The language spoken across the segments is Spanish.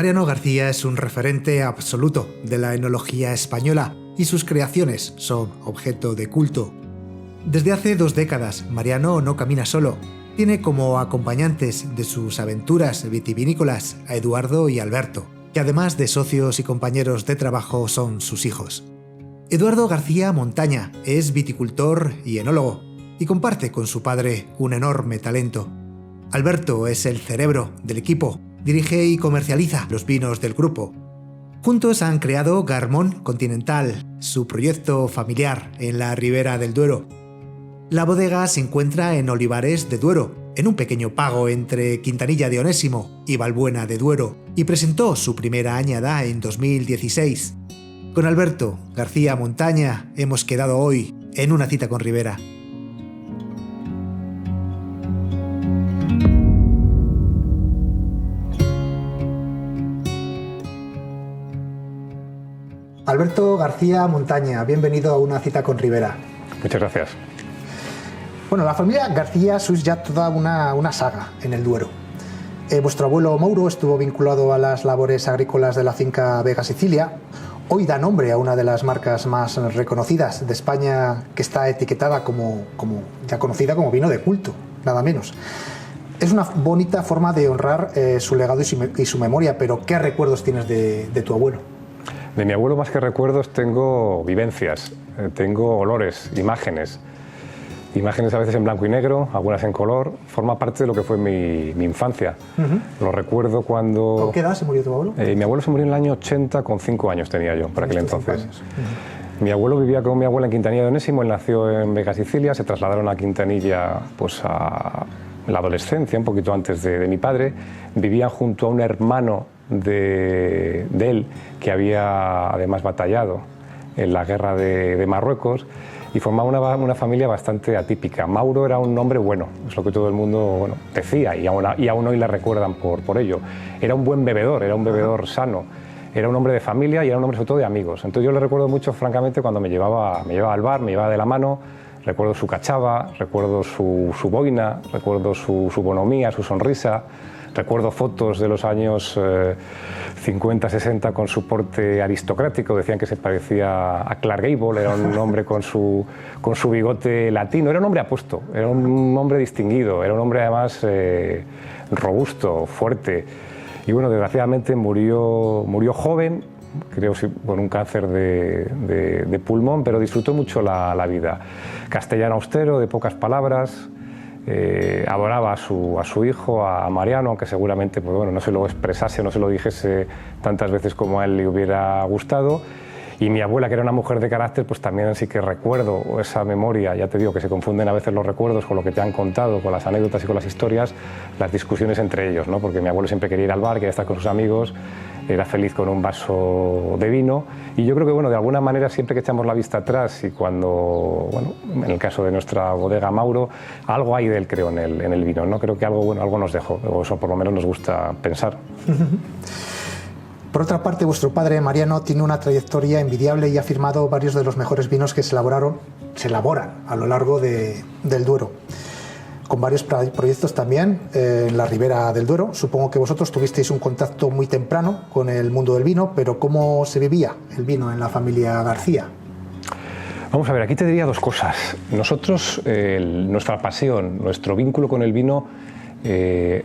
Mariano García es un referente absoluto de la enología española y sus creaciones son objeto de culto. Desde hace 2 décadas, Mariano no camina solo. Tiene como acompañantes de sus aventuras vitivinícolas a Eduardo y Alberto, que además de socios y compañeros de trabajo son sus hijos. Eduardo García Montaña es viticultor y enólogo y comparte con su padre un enorme talento. Alberto es el cerebro del equipo, dirige y comercializa los vinos del grupo. Juntos han creado Garmón Continental, su proyecto familiar en la Ribera del Duero. La bodega se encuentra en Olivares de Duero, en un pequeño pago entre Quintanilla de Onésimo y Valbuena de Duero, y presentó su primera añada en 2016. Con Alberto García Montaña hemos quedado hoy en una cita con Ribera. Alberto García Montaña, bienvenido a una cita con Ribera. Muchas gracias. Bueno, la familia García sois ya toda una saga en el Duero. Vuestro abuelo Mauro estuvo vinculado a las labores agrícolas de la finca Vega Sicilia. Hoy da nombre a una de las marcas más reconocidas de España, que está etiquetada como ya conocida como vino de culto, nada menos. Es una bonita forma de honrar su legado y su memoria, pero ¿qué recuerdos tienes de tu abuelo? De mi abuelo, más que recuerdos, tengo vivencias, tengo olores, imágenes a veces en blanco y negro, algunas en color. Forma parte de lo que fue mi infancia. Lo recuerdo cuando... ¿Con qué edad se murió tu abuelo? Mi abuelo se murió en el año 80, con 5 años tenía yo, por aquel entonces. Mi abuelo vivía con mi abuela en Quintanilla de Onésimo, él nació en Vega Sicilia, se trasladaron a Quintanilla pues, a la adolescencia, un poquito antes de mi padre. Vivían junto a un hermano de él, que había además batallado en la guerra de Marruecos, y formaba una familia bastante atípica. Mauro era un hombre bueno, es lo que todo el mundo decía, y aún hoy le recuerdan por ello. Era un buen bebedor, era un bebedor sano, era un hombre de familia y era un hombre sobre todo de amigos. Entonces yo le recuerdo mucho, francamente, cuando me llevaba al bar, me llevaba de la mano. Recuerdo su cachava, recuerdo su boina, recuerdo su bonomía, su sonrisa. Recuerdo fotos de los años 50-60 con su porte aristocrático, decían que se parecía a Clark Gable, era un hombre con su bigote latino, era un hombre apuesto, era un hombre distinguido, era un hombre además robusto, fuerte. Y bueno, desgraciadamente murió joven, creo con un cáncer de pulmón, pero disfrutó mucho la vida. Castellano austero, de pocas palabras. Adoraba a su hijo, a Mariano, aunque seguramente pues, bueno, no se lo expresase, no se lo dijese tantas veces como a él le hubiera gustado. Y mi abuela, que era una mujer de carácter, pues también sí que recuerdo esa memoria. Ya te digo que se confunden a veces los recuerdos con lo que te han contado, con las anécdotas y con las historias, las discusiones entre ellos, ¿no? Porque mi abuelo siempre quería ir al bar, quería estar con sus amigos, era feliz con un vaso de vino. Y yo creo que, bueno, de alguna manera, siempre que echamos la vista atrás y cuando, bueno, en el caso de nuestra bodega Mauro, algo hay de él, creo, en el vino, ¿no? Creo que algo nos dejó, o eso por lo menos nos gusta pensar. Por otra parte, vuestro padre, Mariano, tiene una trayectoria envidiable y ha firmado varios de los mejores vinos que se elaboran a lo largo del Duero, con varios proyectos también en la Ribera del Duero. Supongo que vosotros tuvisteis un contacto muy temprano con el mundo del vino, pero ¿cómo se vivía el vino en la familia García? Vamos a ver, aquí te diría 2 cosas. Nosotros, nuestra pasión, nuestro vínculo con el vino,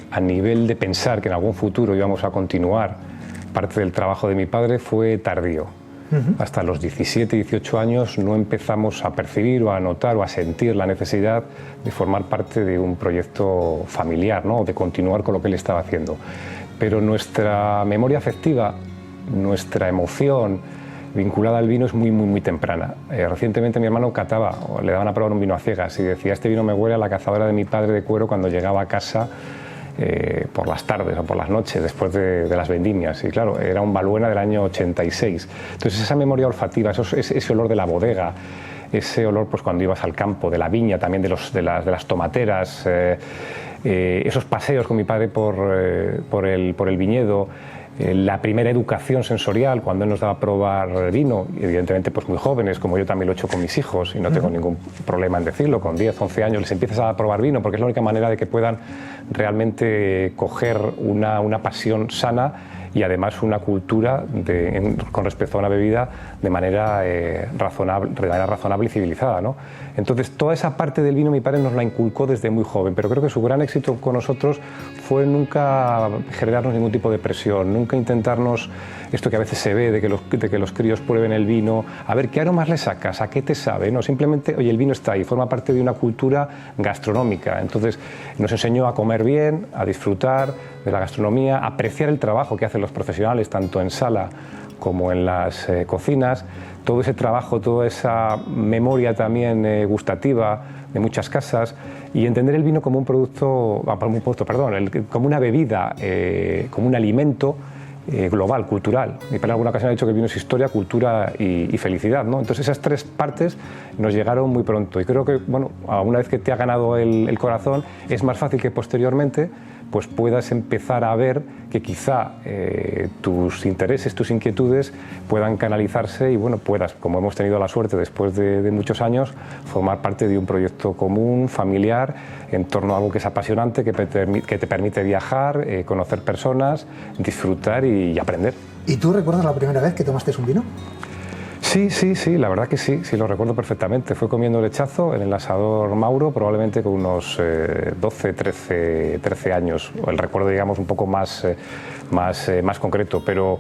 a nivel de pensar que en algún futuro íbamos a continuar parte del trabajo de mi padre, fue tardío. Hasta los 17, 18 años no empezamos a percibir o a notar o a sentir la necesidad de formar parte de un proyecto familiar, ¿no? De continuar con lo que él estaba haciendo. Pero nuestra memoria afectiva, nuestra emoción vinculada al vino es muy temprana. Recientemente mi hermano cataba, o le daban a probar un vino a ciegas y decía: este vino me huele a la cazadora de mi padre de cuero cuando llegaba a casa por las tardes o por las noches después de las vendimias. Y claro, era un Valbuena del año 86. Entonces esa memoria olfativa, ese olor de la bodega, ese olor pues cuando ibas al campo, de la viña, también de las tomateras, esos paseos con mi padre por el viñedo, la primera educación sensorial, cuando él nos daba a probar vino, evidentemente pues muy jóvenes, como yo también lo he hecho con mis hijos, y no tengo ningún problema en decirlo, con 10, 11 años les empiezas a probar vino, porque es la única manera de que puedan realmente coger una pasión sana y además una cultura con respecto a una bebida de manera razonable y civilizada, ¿no? Entonces, toda esa parte del vino mi padre nos la inculcó desde muy joven, pero creo que su gran éxito con nosotros fue nunca generarnos ningún tipo de presión, nunca intentarnos esto que a veces se ve, de que los críos prueben el vino, a ver qué aromas le sacas, a qué te sabe, no, simplemente, oye, el vino está ahí, forma parte de una cultura gastronómica. Entonces nos enseñó a comer bien, a disfrutar de la gastronomía, a apreciar el trabajo que hacen los profesionales, tanto en sala como en las cocinas, todo ese trabajo, toda esa memoria también gustativa de muchas casas, y entender el vino como un producto, como una bebida, como un alimento global, cultural. Mi padre en alguna ocasión ha dicho que el vino es historia, cultura y felicidad, ¿no? Entonces esas tres partes nos llegaron muy pronto, y creo que, bueno, una vez que te ha ganado el corazón, es más fácil que posteriormente pues puedas empezar a ver que quizá tus intereses, tus inquietudes puedan canalizarse y, bueno, puedas, como hemos tenido la suerte después de muchos años, formar parte de un proyecto común, familiar, en torno a algo que es apasionante, que te permite viajar, conocer personas, disfrutar y aprender. ¿Y tú recuerdas la primera vez que tomaste un vino? Sí, la verdad que sí, lo recuerdo perfectamente. Fue comiendo lechazo en el asador Mauro, probablemente con unos 12, 13 años. El recuerdo, digamos, un poco más concreto, pero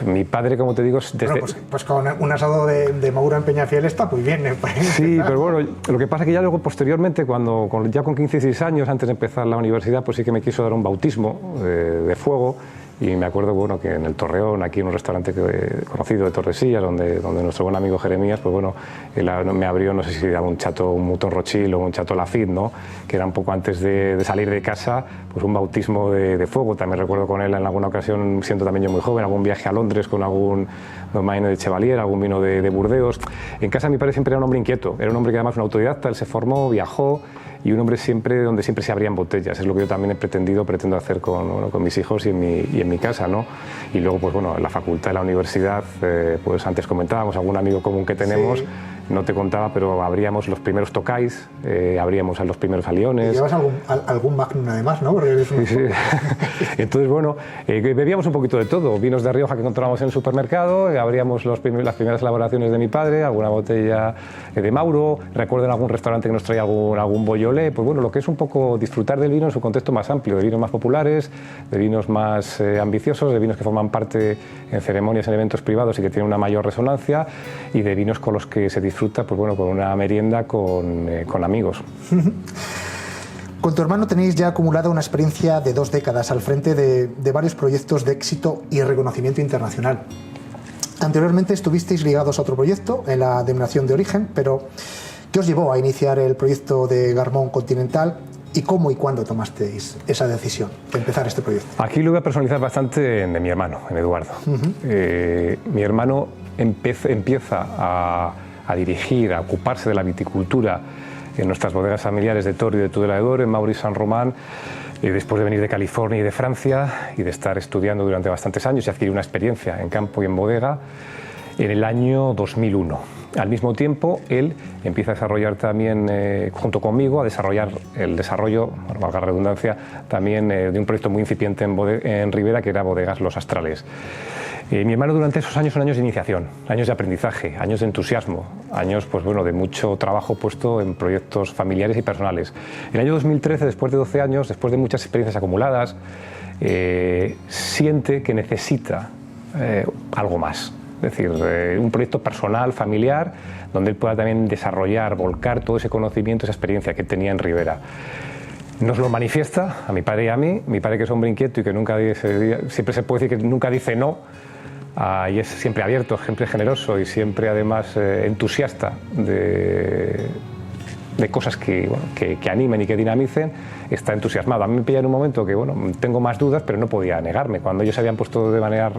mi padre, como te digo... Bueno, pues con un asado de Mauro en Peñafiel está muy bien. Sí, pero bueno, lo que pasa es que ya luego, posteriormente, ya con 15 y 16 años, antes de empezar la universidad, pues sí que me quiso dar un bautismo de fuego. Y me acuerdo, bueno, que en el Torreón, aquí en un restaurante conocido de Tordesillas, donde nuestro buen amigo Jeremías, pues bueno, él me abrió, no sé si era un Mouton Rothschild o un Chateau Lafite, ¿no? Que era un poco antes de salir de casa, pues un bautismo de fuego. También recuerdo con él en alguna ocasión, siendo también yo muy joven, algún viaje a Londres con algún domaine de Chevalier, algún vino de Burdeos. En casa mi padre siempre era un hombre inquieto, era un hombre que además un autodidacta, él se formó, viajó, y un hombre donde siempre se abrían botellas. Es lo que yo también pretendo hacer con mis hijos y en mi casa, ¿no? Y luego, pues bueno, en la facultad, en la universidad, pues antes comentábamos, algún amigo común que tenemos, sí. No te contaba, pero abríamos los primeros Tokais, abríamos los primeros Aliones. Y llevas algún Magnum además, ¿no? Porque eres Sí. Entonces, bueno, bebíamos un poquito de todo, vinos de Rioja que encontrábamos en el supermercado, abríamos las primeras elaboraciones de mi padre, alguna botella de Mauro, recuerdo en algún restaurante que nos traía algún Beaujolais, pues bueno, lo que es un poco disfrutar del vino en su contexto más amplio, de vinos más populares, de vinos más ambiciosos, de vinos que forman parte en ceremonias, en eventos privados y que tienen una mayor resonancia, y de vinos con los que se disfruta, pues bueno, con una merienda con amigos. Con tu hermano tenéis ya acumulada una experiencia de 2 décadas al frente de varios proyectos de éxito y reconocimiento internacional. Anteriormente estuvisteis ligados a otro proyecto, en la denominación de origen, pero ¿qué os llevó a iniciar el proyecto de Garmón Continental y cómo y cuándo tomasteis esa decisión de empezar este proyecto? Aquí lo voy a personalizar bastante en mi hermano, en Eduardo. Mi hermano empieza a dirigir, a ocuparse de la viticultura en nuestras bodegas familiares de Toro y de Tudela de Doro, en Mauri Saint Román, después de venir de California y de Francia y de estar estudiando durante bastantes años y adquirir una experiencia en campo y en bodega, en el año 2001. Al mismo tiempo, él empieza a desarrollar también, junto conmigo, el desarrollo, valga la redundancia, también de un proyecto muy incipiente en Ribera, que era Bodegas Los Astrales. Mi hermano durante esos años son años de iniciación, años de aprendizaje, años de entusiasmo, años pues, bueno, de mucho trabajo puesto en proyectos familiares y personales. En el año 2013, después de 12 años, después de muchas experiencias acumuladas, siente que necesita algo más. Es decir, un proyecto personal, familiar, donde él pueda también desarrollar, volcar todo ese conocimiento, esa experiencia que tenía en Ribera. Nos lo manifiesta a mi padre y a mí. Mi padre, que es hombre inquieto y que siempre se puede decir que nunca dice no, y es siempre abierto, siempre generoso y siempre además entusiasta de cosas que animen y que dinamicen, está entusiasmado. A mí me pilla en un momento que bueno, tengo más dudas, pero no podía negarme. Cuando ellos se habían puesto de manera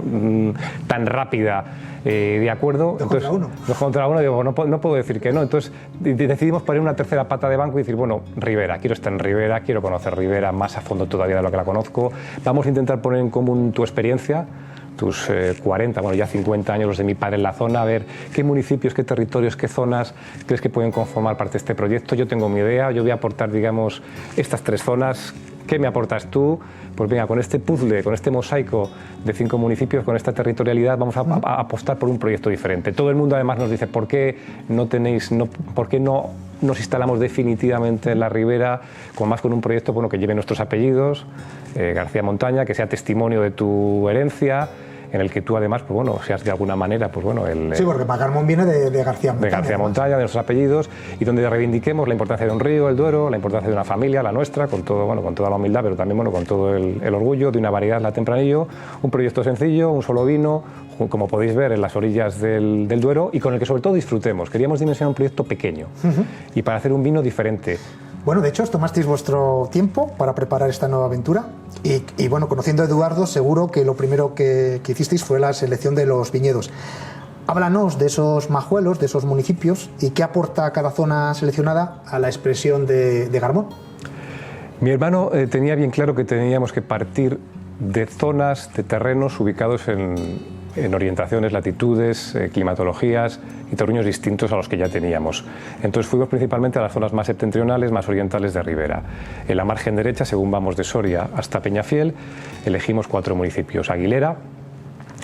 tan rápida de acuerdo, dos contra uno, digo, no puedo decir que no. Entonces decidimos poner una tercera pata de banco y decir, bueno, Ribera, quiero estar en Ribera, quiero conocer Ribera más a fondo todavía de lo que la conozco. Vamos a intentar poner en común tu experiencia, tus 40, bueno ya 50 años los de mi padre en la zona, a ver qué municipios, qué territorios, qué zonas crees que pueden conformar parte de este proyecto. Yo tengo mi idea, yo voy a aportar, digamos, estas 3 zonas, ¿Qué me aportas tú? Pues venga, con este puzzle, con este mosaico de 5 municipios, con esta territorialidad, vamos a apostar por un proyecto diferente. Todo el mundo además nos dice, ¿por qué no nos instalamos definitivamente en la ribera, con un proyecto bueno, que lleve nuestros apellidos, García Montaña, que sea testimonio de tu herencia, en el que tú además, pues bueno, seas de alguna manera, pues bueno, sí, porque Macarmón viene de García Montaña. De García Montaña, de nuestros apellidos, y donde reivindiquemos la importancia de un río, el Duero, la importancia de una familia, la nuestra, con todo, bueno, con toda la humildad, pero también bueno, con todo el orgullo de una variedad, la Tempranillo, un proyecto sencillo, un solo vino, como podéis ver en las orillas del Duero, y con el que sobre todo disfrutemos. Queríamos dimensionar un proyecto pequeño y para hacer un vino diferente. Bueno, de hecho, os tomasteis vuestro tiempo para preparar esta nueva aventura y bueno, conociendo a Eduardo, seguro que lo primero que hicisteis fue la selección de los viñedos. Háblanos de esos majuelos, de esos municipios y qué aporta cada zona seleccionada a la expresión de Garmón. Mi hermano tenía bien claro que teníamos que partir de zonas, de terrenos ubicados en orientaciones, latitudes, climatologías y terruños distintos a los que ya teníamos. Entonces fuimos principalmente a las zonas más septentrionales, más orientales de Ribera. En la margen derecha, según vamos de Soria hasta Peñafiel, elegimos 4 municipios: Aguilera,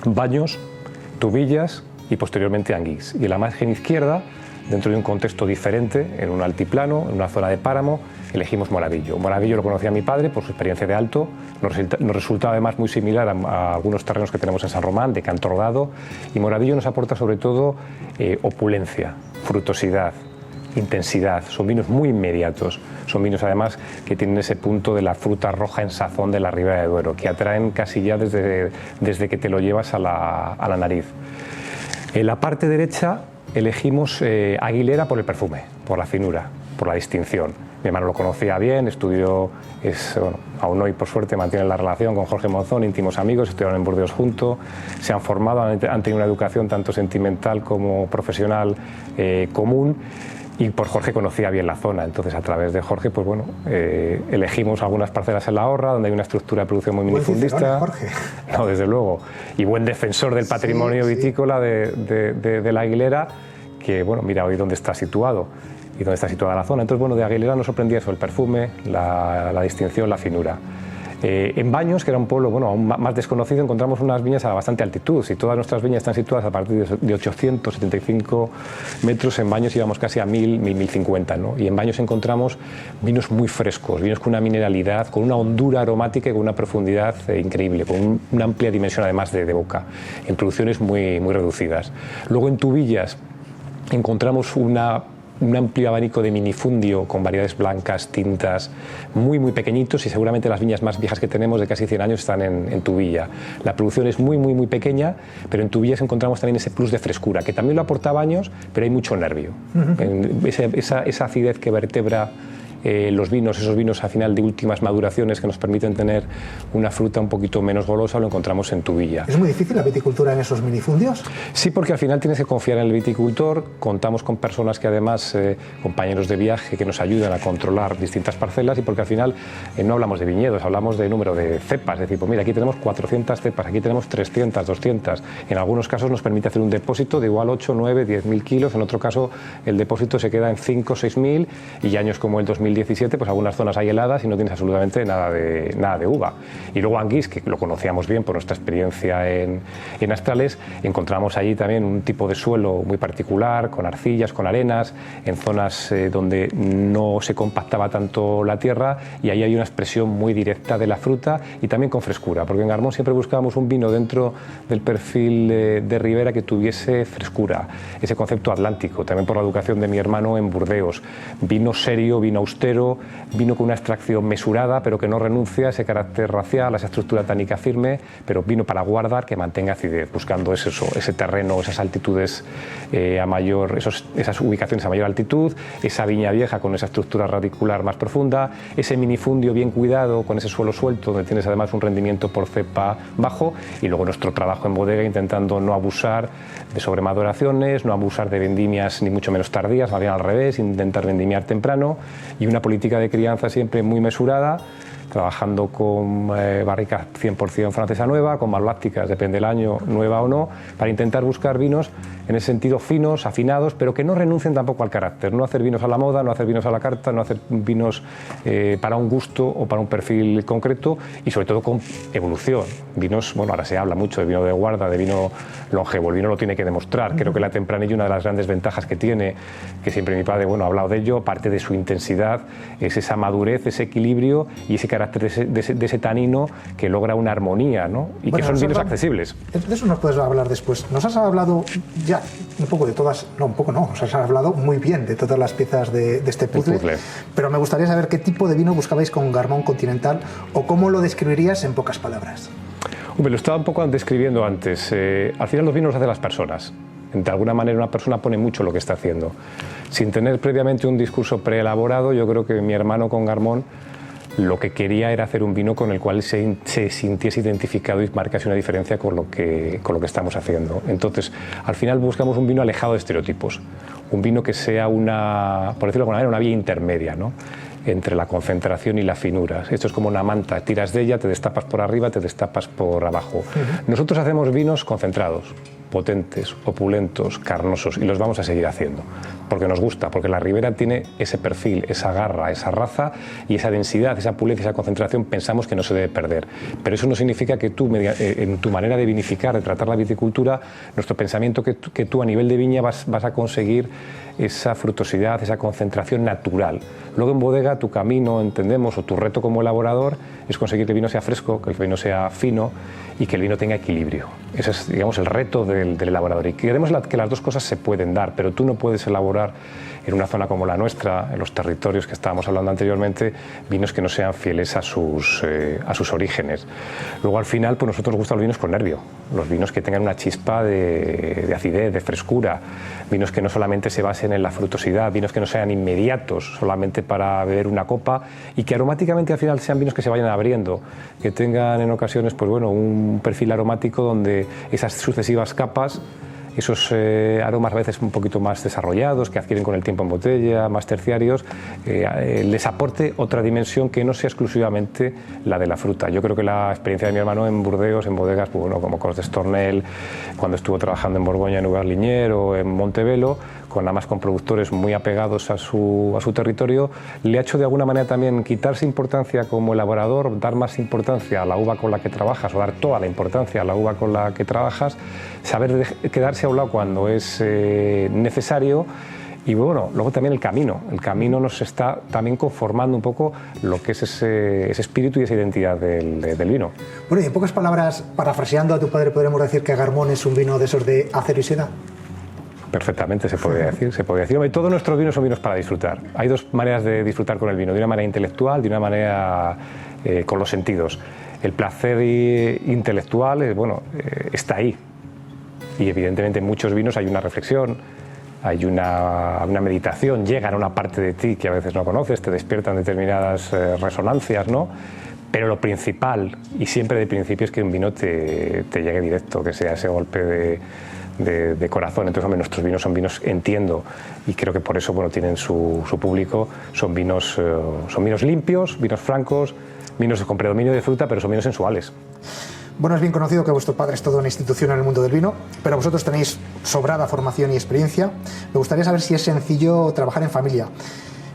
Baños, Tubillas y posteriormente Anguís. Y en la margen izquierda, dentro de un contexto diferente, en un altiplano, en una zona de páramo, elegimos Moravillo. Moravillo lo conocía mi padre por su experiencia de alto, nos resultaba además muy similar a algunos terrenos que tenemos en San Román, de Canto Rodado, y Moravillo nos aporta sobre todo opulencia, frutosidad, intensidad. Son vinos muy inmediatos, son vinos además que tienen ese punto de la fruta roja en sazón de la Ribera de Duero, que atraen casi ya desde que te lo llevas a la nariz. En la parte derecha elegimos Aguilera por el perfume, por la finura, por la distinción. Mi hermano lo conocía bien, estudió, bueno, aún hoy por suerte mantiene la relación con Jorge Monzón, íntimos amigos, estudiaron en Burdeos juntos, se han formado, han tenido una educación tanto sentimental como profesional común, y por Jorge conocía bien la zona. Entonces a través de Jorge, pues bueno, elegimos algunas parcelas en la Horra, donde hay una estructura de producción muy minifundista. Jorge. No, desde luego, y buen defensor del patrimonio vitícola de la Aguilera, que bueno, mira hoy dónde está situado y dónde está situada la zona. Entonces, bueno, de Aguilera nos sorprendía eso, el perfume, la distinción, la finura. En Baños, que era un pueblo bueno, aún más desconocido, encontramos unas viñas a bastante altitud. Si todas nuestras viñas están situadas a partir de 875 metros, en Baños íbamos casi a 1000, 1050, ¿no? Y en Baños encontramos vinos muy frescos, vinos con una mineralidad, con una hondura aromática y con una profundidad increíble, con una amplia dimensión además de boca, en producciones muy reducidas. Luego en Tubillas encontramos un amplio abanico de minifundio con variedades blancas, tintas, muy pequeñitos, y seguramente las viñas más viejas que tenemos de casi 100 años están en Tubilla. La producción es muy pequeña, pero en Tubillas encontramos también ese plus de frescura, que también lo aporta Baños, pero hay mucho nervio. Esa acidez que vertebra los vinos, esos vinos a final de últimas maduraciones que nos permiten tener una fruta un poquito menos golosa, lo encontramos en Tubilla. ¿Es muy difícil la viticultura en esos minifundios? Sí, porque al final tienes que confiar en el viticultor. Contamos con personas que además, compañeros de viaje, que nos ayudan a controlar distintas parcelas, y porque al final no hablamos de viñedos, hablamos de número de cepas. Es decir, pues mira, aquí tenemos 400 cepas, aquí tenemos 300, 200. En algunos casos nos permite hacer un depósito de igual 8, 9, 10.000 kilos. En otro caso el depósito se queda en 5, 6.000, y años como el 2017, pues algunas zonas hay heladas y no tienes absolutamente nada de uva. Y luego Anguís, que lo conocíamos bien por nuestra experiencia en Astrales, encontramos allí también un tipo de suelo muy particular, con arcillas, con arenas, en zonas donde no se compactaba tanto la tierra, y ahí hay una expresión muy directa de la fruta y también con frescura, porque en Garmón siempre buscábamos un vino dentro del perfil de Ribera que tuviese frescura, ese concepto atlántico, también por la educación de mi hermano en Burdeos. Vino serio, vino austero, vino con una extracción mesurada, pero que no renuncia a ese carácter racial, a esa estructura tánica firme, pero vino para guardar, que mantenga acidez, buscando ese terreno, esas altitudes esas ubicaciones a mayor altitud, esa viña vieja con esa estructura radicular más profunda, ese minifundio bien cuidado con ese suelo suelto, donde tienes además un rendimiento por cepa bajo, y luego nuestro trabajo en bodega intentando no abusar de sobremaduraciones, no abusar de vendimias ni mucho menos tardías, más bien al revés, intentar vendimiar temprano, y una política de crianza siempre muy mesurada, trabajando con barrica 100% francesa nueva, con malvácticas, depende del año, nueva o no, para intentar buscar vinos en ese sentido finos, afinados, pero que no renuncien tampoco al carácter. No hacer vinos a la moda, no hacer vinos a la carta, no hacer vinos para un gusto o para un perfil concreto y sobre todo con evolución. Vinos, bueno, ahora se habla mucho de vino de guarda, de vino longevo. El vino lo tiene que demostrar. Creo que la Tempranillo, una de las grandes ventajas que tiene, que siempre mi padre, bueno, ha hablado de ello, aparte de su intensidad, es esa madurez, ese equilibrio y ese carácter de ese tanino que logra una armonía, ¿no? Y bueno, que son vinos accesibles. De eso nos puedes hablar después. Nos has hablado ya un poco de todas, no, un poco no, nos has hablado muy bien de todas las piezas de este puzzle, pero me gustaría saber qué tipo de vino buscabais con Garmón Continental o cómo lo describirías en pocas palabras. Hombre, lo estaba un poco describiendo antes. Al final los vinos los hacen las personas. De alguna manera una persona pone mucho lo que está haciendo. Sin tener previamente un discurso preelaborado, yo creo que mi hermano con Garmón lo que quería era hacer un vino con el cual se sintiese identificado y marcase una diferencia con lo que estamos haciendo. Entonces, al final buscamos un vino alejado de estereotipos, un vino que sea una, por decirlo de alguna manera, una vía intermedia, ¿no?, entre la concentración y la finura. Esto es como una manta, tiras de ella, te destapas por arriba, te destapas por abajo. Nosotros hacemos vinos concentrados, potentes, opulentos, carnosos, y los vamos a seguir haciendo, porque nos gusta, porque la Ribera tiene ese perfil, esa garra, esa raza y esa densidad, esa puleza, esa concentración, pensamos que no se debe perder. Pero eso no significa que tú, en tu manera de vinificar, de tratar la viticultura, nuestro pensamiento que tú a nivel de viña vas a conseguir esa frutosidad, esa concentración natural. Luego en bodega tu camino, entendemos, o tu reto como elaborador es conseguir que el vino sea fresco, que el vino sea fino y que el vino tenga equilibrio. Ese es, digamos, el reto del elaborador. Y queremos que las dos cosas se pueden dar, pero tú no puedes elaborar en una zona como la nuestra, en los territorios que estábamos hablando anteriormente, vinos que no sean fieles a sus orígenes. Luego al final, pues nosotros nos gustan los vinos con nervio, los vinos que tengan una chispa de acidez, de frescura, vinos que no solamente se basen en la frutosidad, vinos que no sean inmediatos, solamente para beber una copa, y que aromáticamente al final sean vinos que se vayan abriendo, que tengan en ocasiones, pues bueno, un perfil aromático donde esas sucesivas capas, esos aromas a veces un poquito más desarrollados, que adquieren con el tiempo en botella, más terciarios, les aporte otra dimensión que no sea exclusivamente la de la fruta. Yo creo que la experiencia de mi hermano en Burdeos, en bodegas, pues bueno, como Cos d'Estornel, cuando estuvo trabajando en Borgoña, en Ugarligner o en Montevelo, además con productores muy apegados a su territorio, le ha hecho de alguna manera también quitarse importancia como elaborador, dar más importancia a la uva con la que trabajas o dar toda la importancia a la uva con la que trabajas, saber quedarse a un lado cuando es necesario. Y bueno, luego también el camino nos está también conformando un poco lo que es ese espíritu y esa identidad del vino. Bueno, y en pocas palabras, parafraseando a tu padre, podríamos decir que Garmón es un vino de esos de acero y seda. Perfectamente, se puede decir. Todos nuestros vinos son vinos para disfrutar. Hay dos maneras de disfrutar con el vino, de una manera intelectual, de una manera con los sentidos. El placer intelectual, está ahí. Y evidentemente en muchos vinos hay una reflexión, hay una meditación, llegan a una parte de ti que a veces no conoces, te despiertan determinadas resonancias, ¿no? Pero lo principal, y siempre de principio, es que un vino te llegue directo, que sea ese golpe de corazón. Entonces, hombre, nuestros vinos son vinos, entiendo, y creo que por eso tienen su público, son vinos limpios, vinos francos, vinos con predominio de fruta, pero son vinos sensuales. Bueno, es bien conocido que vuestro padre es toda una institución en el mundo del vino, pero vosotros tenéis sobrada formación y experiencia. Me gustaría saber si es sencillo trabajar en familia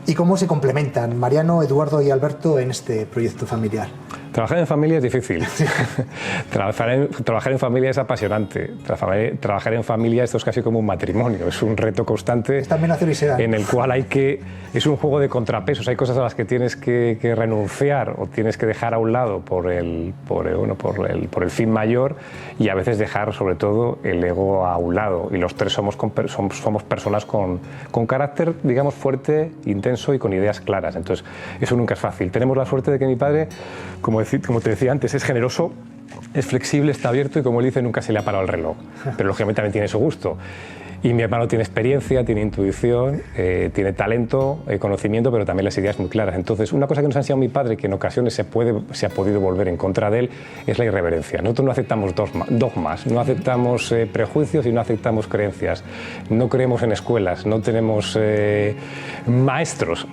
y cómo se complementan Mariano, Eduardo y Alberto en este proyecto familiar. Trabajar en familia es difícil. Trabajar en familia es apasionante. Trabajar en familia esto es casi como un matrimonio, es un reto constante en el cual es un juego de contrapesos. Hay cosas a las que tienes que renunciar o tienes que dejar a un lado por el fin mayor, y a veces dejar sobre todo el ego a un lado. Y los tres somos personas con carácter, digamos, fuerte, intenso y con ideas claras. Entonces eso nunca es fácil. Tenemos la suerte de que mi padre, como te decía antes, es generoso, es flexible, está abierto y, como él dice, nunca se le ha parado el reloj. Pero lógicamente también tiene su gusto. Y mi hermano tiene experiencia, tiene intuición, tiene talento, conocimiento, pero también las ideas muy claras. Entonces, una cosa que nos ha enseñado mi padre, que en ocasiones se ha podido volver en contra de él, es la irreverencia. Nosotros no aceptamos dogmas, no aceptamos prejuicios y no aceptamos creencias. No creemos en escuelas, no tenemos maestros.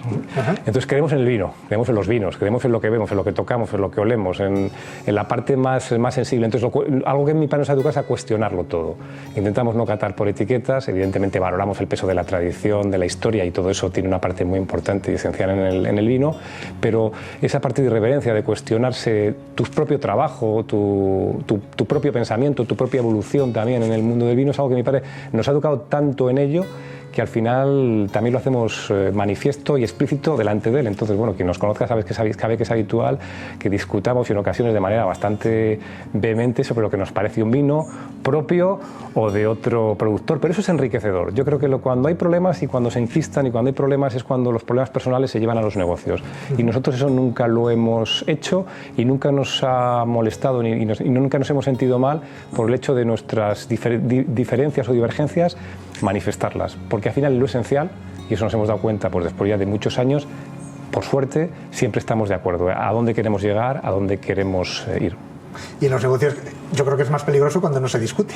Entonces, creemos en el vino, creemos en los vinos, creemos en lo que vemos, en lo que tocamos, en lo que olemos, en la parte más sensible. Entonces, algo que mi padre nos ha educado es a cuestionarlo todo. Intentamos no catar por etiquetas. Evidentemente valoramos el peso de la tradición, de la historia, y todo eso tiene una parte muy importante y esencial en el vino, pero esa parte de irreverencia, de cuestionarse tu propio trabajo, tu propio pensamiento, tu propia evolución también en el mundo del vino, es algo que mi padre nos ha educado tanto en ello, que al final también lo hacemos manifiesto y explícito delante de él. Entonces, bueno, quien nos conozca sabe que es habitual que discutamos, y en ocasiones de manera bastante vehemente, sobre lo que nos parece un vino propio o de otro productor, pero eso es enriquecedor. Yo creo que cuando hay problemas y cuando se enquistan y cuando hay problemas es cuando los problemas personales se llevan a los negocios, y nosotros eso nunca lo hemos hecho y nunca nos ha molestado y nunca nos hemos sentido mal por el hecho de nuestras diferencias o divergencias manifestarlas, porque al final lo esencial, y eso nos hemos dado cuenta pues después ya de muchos años, por suerte siempre estamos de acuerdo a dónde queremos llegar, a dónde queremos ir. Y en los negocios yo creo que es más peligroso cuando no se discute.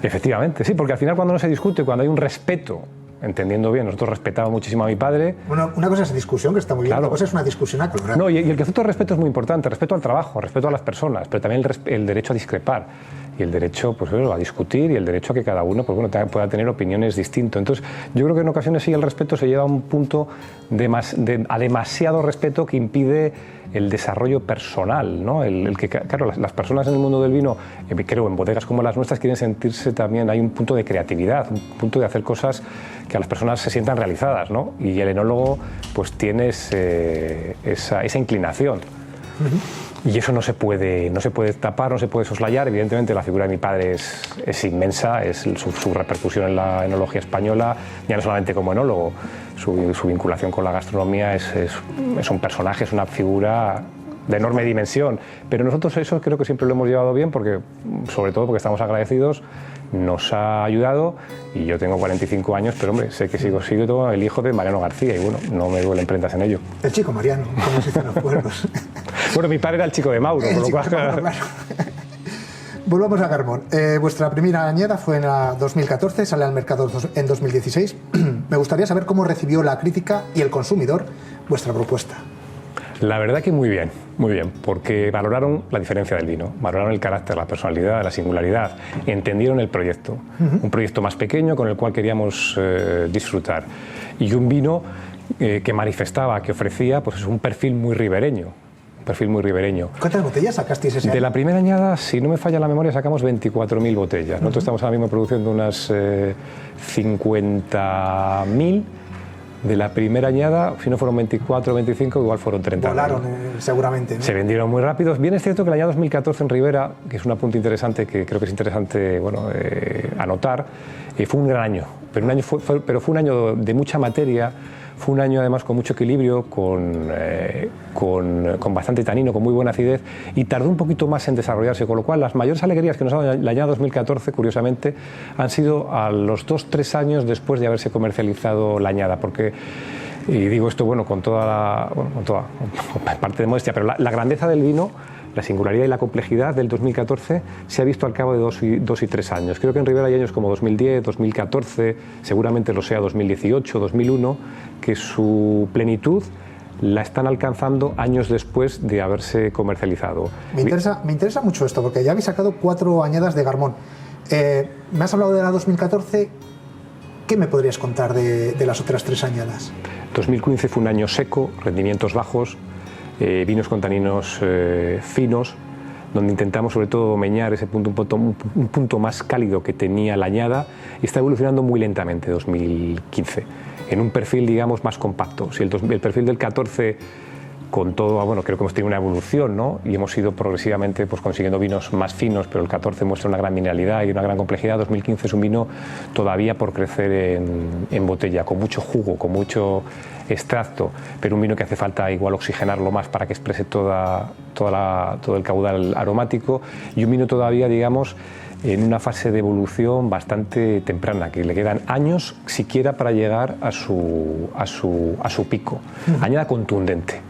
Efectivamente, sí, porque al final cuando no se discute, cuando hay un respeto, entendiendo bien, nosotros respetamos muchísimo a mi padre. Bueno, una cosa es discusión, que está muy bien, claro. Otra cosa es una discusión acalorada. No, y el concepto de respeto es muy importante, respeto al trabajo, respeto a las personas, pero también el derecho a discrepar, y el derecho pues, a discutir, y el derecho a que cada uno pues, pueda tener opiniones distintas. Entonces, yo creo que en ocasiones sí el respeto se lleva a un punto a demasiado respeto que impide el desarrollo personal, ¿no? El que, claro, las personas en el mundo del vino, creo, en bodegas como las nuestras, quieren sentirse también, hay un punto de creatividad, un punto de hacer cosas que a las personas se sientan realizadas, ¿no? Y el enólogo pues tiene esa inclinación. Y eso no se puede tapar, no se puede soslayar. Evidentemente la figura de mi padre es inmensa, su repercusión en la enología española, ya no solamente como enólogo, su vinculación con la gastronomía es un personaje, es una figura de enorme dimensión. Pero nosotros eso creo que siempre lo hemos llevado bien, sobre todo porque estamos agradecidos, nos ha ayudado, y yo tengo 45 años, pero hombre, sé que sigo el hijo de Mariano García, y bueno, no me duelen prendas en ello. El chico Mariano, como se dicen los pueblos. Bueno, mi padre era el chico de Mauro, por lo cual... Claro. Volvamos a Garmón. Vuestra primera añada fue en 2014, sale al mercado en 2016. Me gustaría saber cómo recibió la crítica y el consumidor vuestra propuesta. La verdad que muy bien, porque valoraron la diferencia del vino, valoraron el carácter, la personalidad, la singularidad, entendieron el proyecto, un proyecto más pequeño con el cual queríamos disfrutar, y un vino que manifestaba, que ofrecía pues, un perfil muy ribereño. ¿Cuántas botellas sacasteis ese año? De la primera añada, si no me falla la memoria, sacamos 24.000 botellas. Nosotros estamos ahora mismo produciendo unas 50.000. De la primera añada, si no fueron 24 o 25, igual fueron 30. Volaron seguramente, ¿no? Se vendieron muy rápidos. Bien es cierto que el año 2014 en Ribera, que es un apunte interesante, que creo que es interesante anotar, fue un gran año. Pero fue un año de mucha materia. Fue un año además con mucho equilibrio, con bastante tanino, con muy buena acidez, y tardó un poquito más en desarrollarse, con lo cual las mayores alegrías que nos ha dado la añada 2014, curiosamente, han sido a los 2-3 años después de haberse comercializado la añada, porque, y digo esto con parte de modestia, pero la grandeza del vino, la singularidad y la complejidad del 2014 se ha visto al cabo de 2 y 3 años. Creo que en Ribera hay años como 2010, 2014, seguramente lo sea 2018, 2001, que su plenitud la están alcanzando años después de haberse comercializado. Me interesa mucho esto, porque ya habéis sacado 4 añadas de Garmón. Me has hablado de la 2014, ¿qué me podrías contar de las otras 3 añadas? 2015 fue un año seco, rendimientos bajos, vinos con taninos finos, donde intentamos sobre todo meñar ese un punto más cálido que tenía la añada, y está evolucionando muy lentamente 2015, en un perfil digamos más compacto. Si el perfil del 14 con todo, bueno, creo que hemos tenido una evolución, ¿no? Y hemos ido progresivamente pues, consiguiendo vinos más finos, pero el 14 muestra una gran mineralidad y una gran complejidad. 2015 es un vino todavía por crecer en botella, con mucho jugo, con mucho extracto, pero un vino que hace falta igual oxigenarlo más para que exprese todo el caudal aromático, y un vino todavía, digamos, en una fase de evolución bastante temprana, que le quedan años siquiera para llegar a su pico. Añada contundente,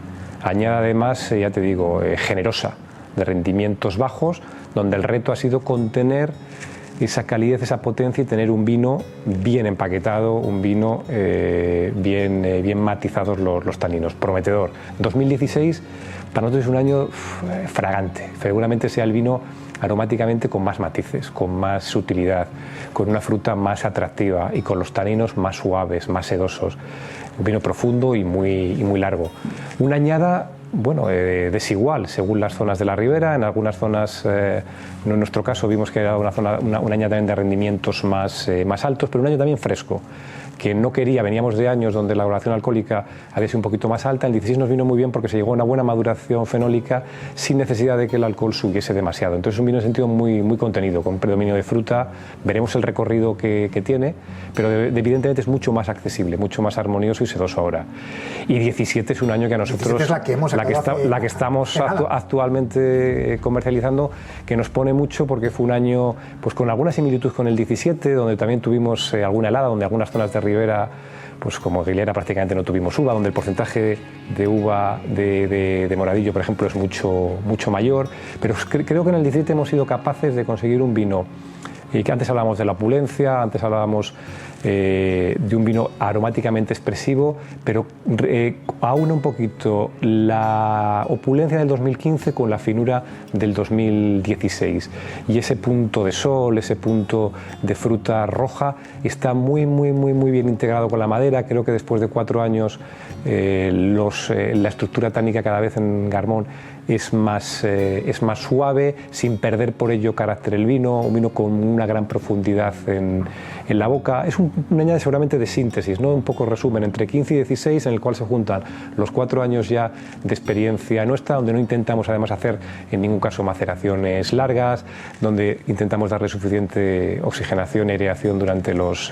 añada además, ya te digo, generosa, de rendimientos bajos, donde el reto ha sido contener esa calidez, esa potencia y tener un vino bien empaquetado, un vino bien matizados los taninos. Prometedor. 2016 para nosotros es un año fragante, seguramente sea el vino aromáticamente con más matices, con más sutilidad, con una fruta más atractiva y con los taninos más suaves, más sedosos. Un vino profundo y muy largo. Una añada, bueno, desigual según las zonas de la ribera. En algunas zonas, en nuestro caso, vimos que era una añada también de rendimientos más altos, pero un año también fresco, que no quería, veníamos de años donde la graduación alcohólica había sido un poquito más alta. El 16 nos vino muy bien porque se llegó a una buena maduración fenólica sin necesidad de que el alcohol subiese demasiado. Entonces un vino en sentido muy contenido, con predominio de fruta. Veremos el recorrido que tiene, pero evidentemente es mucho más accesible, mucho más armonioso y sedoso ahora. Y 17 es un año que a nosotros, es la que estamos actualmente comercializando, que nos pone mucho porque fue un año pues con alguna similitud con el 17, donde también tuvimos alguna helada, donde algunas zonas de ribera, pues como Aguilera prácticamente no tuvimos uva, donde el porcentaje de uva de Moradillo, por ejemplo, es mucho mayor, pero creo que en el 17 hemos sido capaces de conseguir un vino, y que antes hablábamos de la opulencia, antes hablábamos de un vino aromáticamente expresivo, pero aúna un poquito la opulencia del 2015 con la finura del 2016, y ese punto de sol, ese punto de fruta roja está muy bien integrado con la madera. Creo que después de 4 años la estructura tánica cada vez en Garmón es más suave, sin perder por ello carácter el vino, un vino con una gran profundidad en la boca. Es una añada seguramente de síntesis, ¿no? Un poco resumen, entre 15 y 16, en el cual se juntan los 4 años ya de experiencia nuestra, donde no intentamos además hacer en ningún caso maceraciones largas, donde intentamos darle suficiente oxigenación y aireación durante los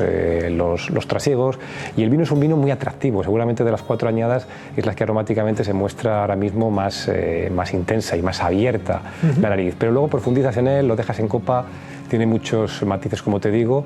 trasiegos, y el vino es un vino muy atractivo. Seguramente de las 4 añadas es la que aromáticamente se muestra ahora mismo más intensa y más abierta la nariz, pero luego profundizas en él, lo dejas en copa, tiene muchos matices, como te digo,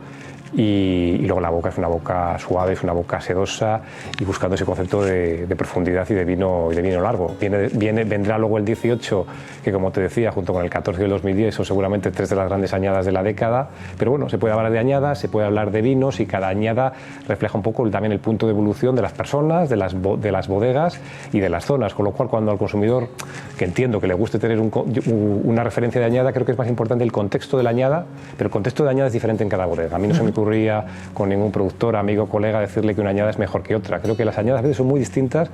y luego la boca es una boca suave, es una boca sedosa, y buscando ese concepto de profundidad y de vino largo. Vendrá luego el 18, que como te decía, junto con el 14 y el 2010 son seguramente 3 de las grandes añadas de la década, pero bueno, se puede hablar de añadas, se puede hablar de vinos, y cada añada refleja un poco también el punto de evolución de las personas, de las bodegas y de las zonas, con lo cual cuando al consumidor, que entiendo que le guste tener una referencia de añada, creo que es más importante el contexto de la añada, pero el contexto de añada es diferente en cada bodega. A mí no se me ocurría con ningún productor, amigo, colega, decirle que una añada es mejor que otra. Creo que las añadas a veces son muy distintas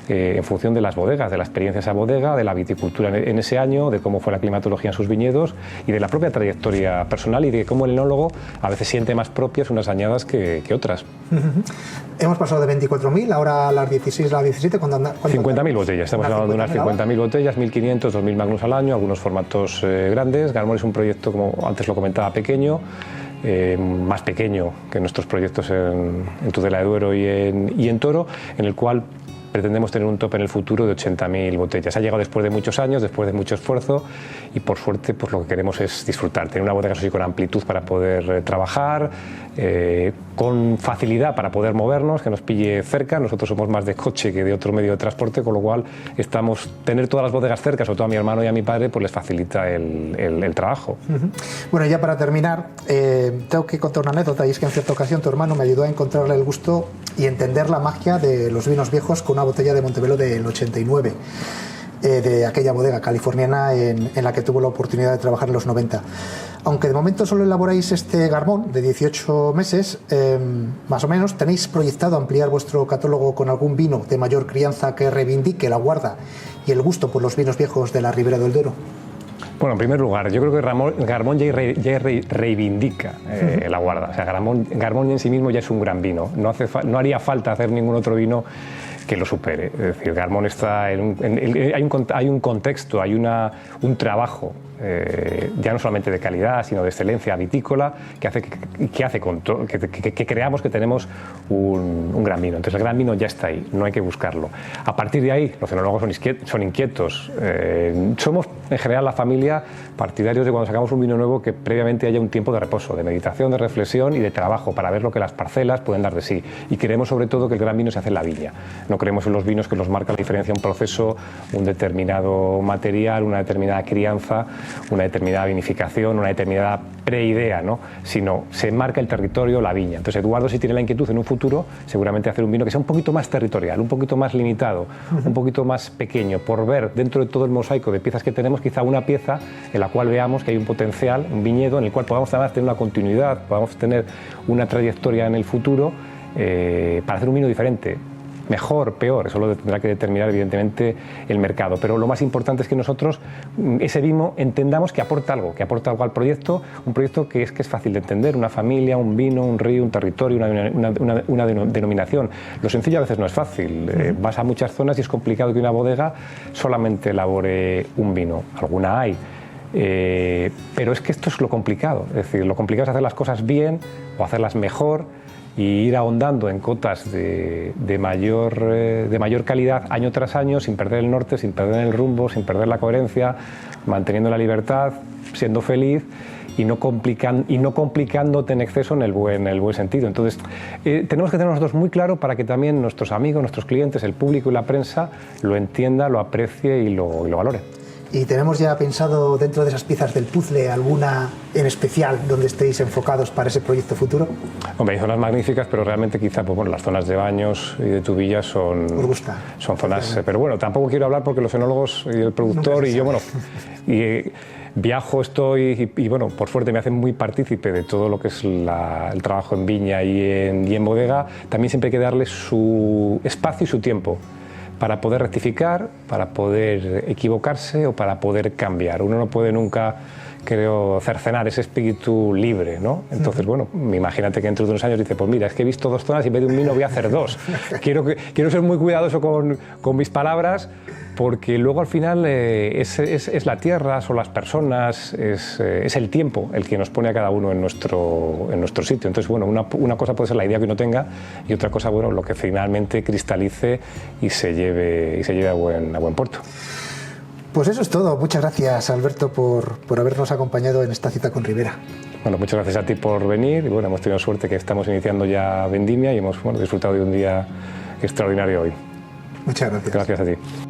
en función de las bodegas, de la experiencia de esa bodega, de la viticultura en ese año, de cómo fue la climatología en sus viñedos y de la propia trayectoria personal, y de cómo el enólogo a veces siente más propias unas añadas que otras. Hemos pasado de 24.000, ahora a las 16, a las 17, 50.000 botellas, estamos hablando de unas 50.000 botellas, 1.500, 2.000 magnus al año, algunos formatos grandes. Garmón es un proyecto, como antes lo comentaba, pequeño, más pequeño que nuestros proyectos en Tudela de Duero y en Toro, en el cual pretendemos tener un tope en el futuro de 80.000 botellas. Ha llegado después de muchos años, después de mucho esfuerzo, y por suerte pues lo que queremos es disfrutar, tener una bodega así con amplitud para poder trabajar, con facilidad para poder movernos, que nos pille cerca. Nosotros somos más de coche que de otro medio de transporte, con lo cual tener todas las bodegas cerca, sobre todo a mi hermano y a mi padre, pues les facilita el trabajo. Bueno, ya para terminar, tengo que contar una anécdota, y es que en cierta ocasión tu hermano me ayudó a encontrarle el gusto y entender la magia de los vinos viejos con una botella de Montebello del 89, de aquella bodega californiana en la que tuvo la oportunidad de trabajar en los 90. Aunque de momento solo elaboráis este Garmón de 18 meses, más o menos, ¿tenéis proyectado ampliar vuestro catálogo con algún vino de mayor crianza que reivindique la guarda y el gusto por los vinos viejos de la Ribera del Duero? Bueno, en primer lugar, yo creo que Garmón ya reivindica la guarda. O sea, Garmón en sí mismo ya es un gran vino. No haría falta hacer ningún otro vino que lo supere. Es decir, Garmón está hay un contexto, hay un trabajo ya no solamente de calidad, sino de excelencia vitícola, que creamos que tenemos un gran vino. Entonces el gran vino ya está ahí, no hay que buscarlo. A partir de ahí, los enólogos son inquietos. Somos en general la familia partidarios de cuando sacamos un vino nuevo que previamente haya un tiempo de reposo, de meditación, de reflexión y de trabajo para ver lo que las parcelas pueden dar de sí. Y queremos sobre todo que el gran vino se hace en la viña. No creemos en los vinos que nos marca la diferencia un proceso, un determinado material, una determinada crianza, una determinada vinificación, una determinada preidea, ¿no? Sino se marca el territorio, la viña. Entonces Eduardo, si tiene la inquietud en un futuro, seguramente hacer un vino que sea un poquito más territorial, un poquito más limitado, un poquito más pequeño, por ver dentro de todo el mosaico de piezas que tenemos, quizá una pieza en la cual veamos que hay un potencial, un viñedo en el cual podamos además tener una continuidad, podamos tener una trayectoria en el futuro para hacer un vino diferente. Mejor, peor, eso lo tendrá que determinar evidentemente el mercado, pero lo más importante es que nosotros ese vino entendamos que aporta algo al proyecto, un proyecto que es fácil de entender, una familia, un vino, un río, un territorio, una denominación. Lo sencillo a veces no es fácil, vas a muchas zonas y es complicado que una bodega solamente elabore un vino, alguna hay. Pero es que esto es lo complicado, es decir, lo complicado es hacer las cosas bien o hacerlas mejor y ir ahondando en cotas de mayor calidad año tras año, sin perder el norte, sin perder el rumbo, sin perder la coherencia, manteniendo la libertad, siendo feliz y no complicándote en exceso en el buen sentido. Entonces, tenemos que tener nosotros muy claro para que también nuestros amigos, nuestros clientes, el público y la prensa lo entienda, lo aprecie y lo valore. ¿Y tenemos ya pensado dentro de esas piezas del puzzle alguna en especial donde estéis enfocados para ese proyecto futuro? Hombre, hay zonas magníficas, pero realmente quizá pues, bueno, las zonas de Baños y de Tubilla son zonas... Pero bueno, tampoco quiero hablar porque los enólogos y el productor y yo, bueno... Viajo, estoy y bueno, por suerte me hacen muy partícipe de todo lo que es el trabajo en viña y en bodega. También siempre hay que darle su espacio y su tiempo para poder rectificar, para poder equivocarse o para poder cambiar. Uno no puede nunca, creo, cercenar ese espíritu libre, ¿no? Entonces, bueno, imagínate que dentro de unos años dice, pues mira, es que he visto 2 zonas y en vez de un vino voy a hacer 2. Quiero ser muy cuidadoso con mis palabras, porque luego al final es la tierra, son las personas, es el tiempo el que nos pone a cada uno en nuestro sitio. Entonces, bueno, una cosa puede ser la idea que uno tenga y otra cosa, bueno, lo que finalmente cristalice y se lleve a buen puerto. Pues eso es todo. Muchas gracias, Alberto, por habernos acompañado en esta cita con Ribera. Bueno, muchas gracias a ti por venir. Y bueno, hemos tenido suerte que estamos iniciando ya Vendimia y hemos disfrutado de un día extraordinario hoy. Muchas gracias. Gracias a ti.